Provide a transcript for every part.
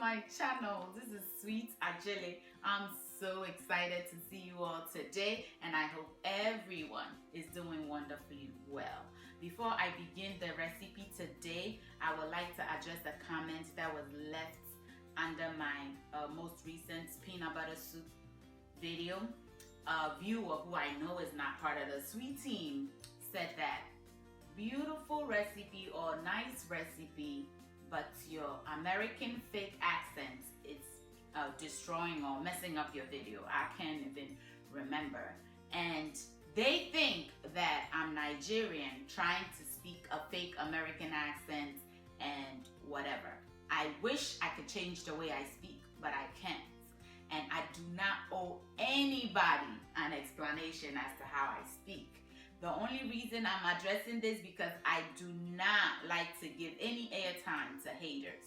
my channel. This is Sweet Ajele. I'm so excited to see you all today, and I hope everyone is doing wonderfully well. Before I begin the recipe today, I would like to address the comment that was left under my most recent peanut butter soup video. A viewer who I know is not part of the sweet team said that beautiful recipe or nice recipe, but your American fake accent is destroying or messing up your video. I can't even remember. And they think that I'm Nigerian trying to speak a fake American accent and whatever. I wish I could change the way I speak, but I can't. And I do not owe anybody an explanation as to how I speak. The only reason I'm addressing this because I do not like to give any airtime to haters,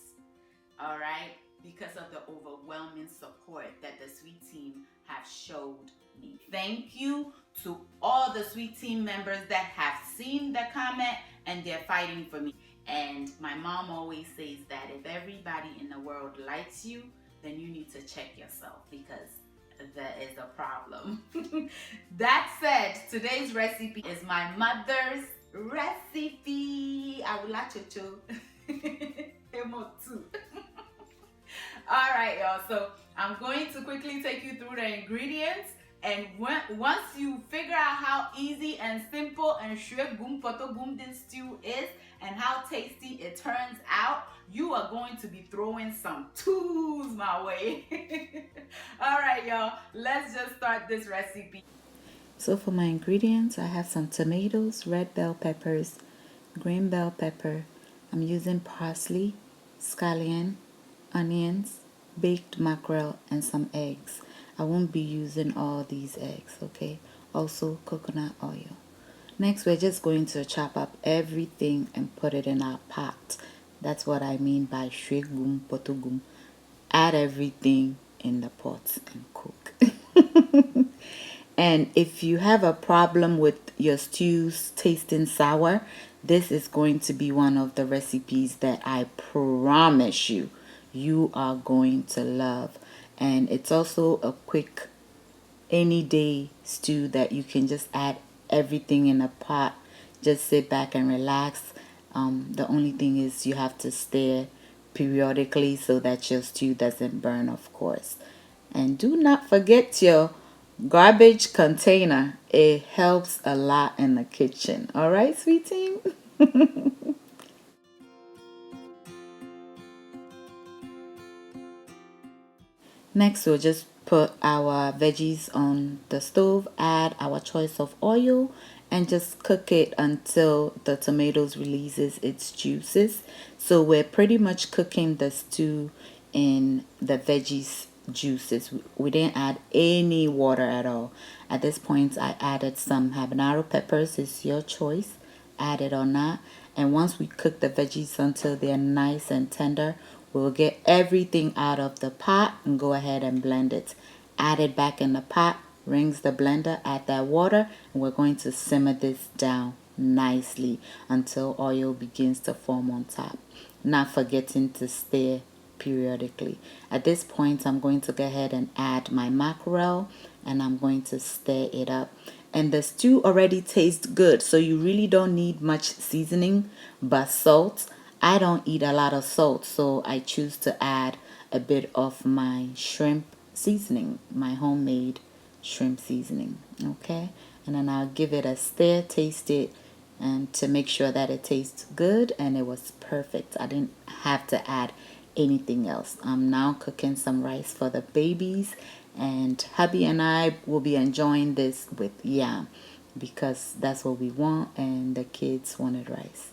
all right? Because of the overwhelming support that the Sweet Team have showed me. Thank you to all the Sweet Team members that have seen the comment and they're fighting for me. And my mom always says that if everybody in the world likes you, then you need to check yourself because there is a problem. That said, today's recipe is my mother's recipe. I will let you too. All right, y'all. So I'm going to quickly take you through the ingredients. And once you figure out how easy and simple and this stew is and how tasty it turns out, you are going to be throwing some twos my way. All right, y'all, let's just start this recipe. So for my ingredients, I have some tomatoes, red bell peppers, green bell pepper. I'm using parsley, scallion, onions, baked mackerel, and some eggs. I won't be using all these eggs, okay? Also coconut oil. Next, we're just going to chop up everything and put it in our pot. That's what I mean by shregum potogum. Add everything in the pot and cook. And if you have a problem with your stews tasting sour, this is going to be one of the recipes that I promise you are going to love. And it's also a quick any day stew that you can just add everything in a pot, just sit back and relax. The only thing is you have to stir periodically so that your stew doesn't burn, of course. And do not forget your garbage container. It helps a lot in the kitchen. All right, sweet team? Next, we'll just put our veggies on the stove, add our choice of oil, and just cook it until the tomatoes releases its juices. So we're pretty much cooking the stew in the veggies juices. We didn't add any water at all. At this point, I added some habanero peppers. It's your choice. Add it or not. And once we cook the veggies until they're nice and tender, we'll get everything out of the pot and go ahead and blend it. Add it back in the pot, rinse the blender, add that water, and we're going to simmer this down nicely until oil begins to form on top. Not forgetting to stir periodically. At this point, I'm going to go ahead and add my mackerel and I'm going to stir it up. And the stew already tastes good, so you really don't need much seasoning but salt. I don't eat a lot of salt, so I choose to add a bit of my shrimp seasoning, my homemade shrimp seasoning, okay? And then I'll give it a stir, taste it, and to make sure that it tastes good, and it was perfect. I didn't have to add anything else. I'm now cooking some rice for the babies, and hubby and I will be enjoying this with yam because that's what we want, and the kids wanted rice.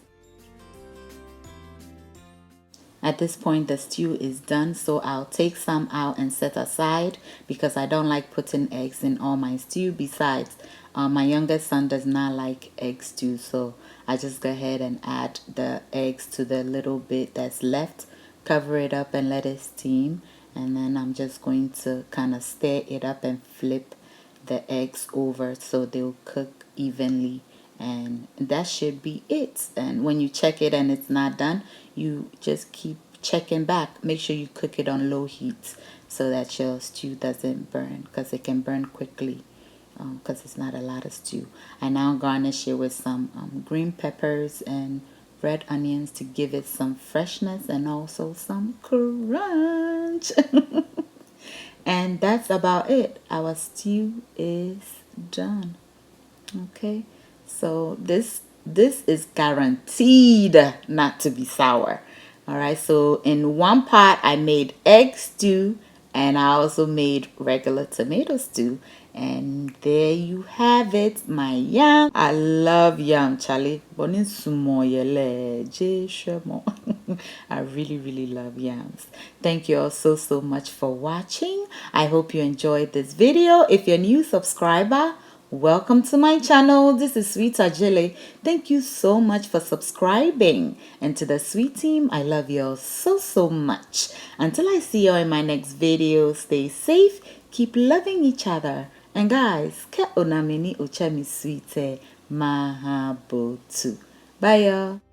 At this point, the stew is done, so I'll take some out and set aside because I don't like putting eggs in all my stew. Besides, my youngest son does not like egg stew, so I just go ahead and add the eggs to the little bit that's left, cover it up and let it steam, and then I'm just going to kind of stir it up and flip the eggs over so they'll cook evenly, and that should be it. And when you check it and it's not done, you just keep checking back, make sure you cook it on low heat so that your stew doesn't burn, because it can burn quickly because it's not a lot of stew. I now garnish it with some green peppers and red onions to give it some freshness and also some crunch. And that's about it. Our stew is done. Okay, so this is guaranteed not to be sour. All right, so in one pot I made egg stew, and I also made regular tomato stew, and there you have it, my yam. I love yam, Charlie. Bonin sumo yele je shemo. I really love yams. Thank you all so much for watching. I hope you enjoyed this video. If you're a new subscriber, welcome to my channel. This is Sweet Ajele. Thank you so much for subscribing. And to the sweet team, I love you all so much. Until I see you in my next video, stay safe, keep loving each other. And guys, ke onamini uchemi sweet mahabotu. Bye y'all.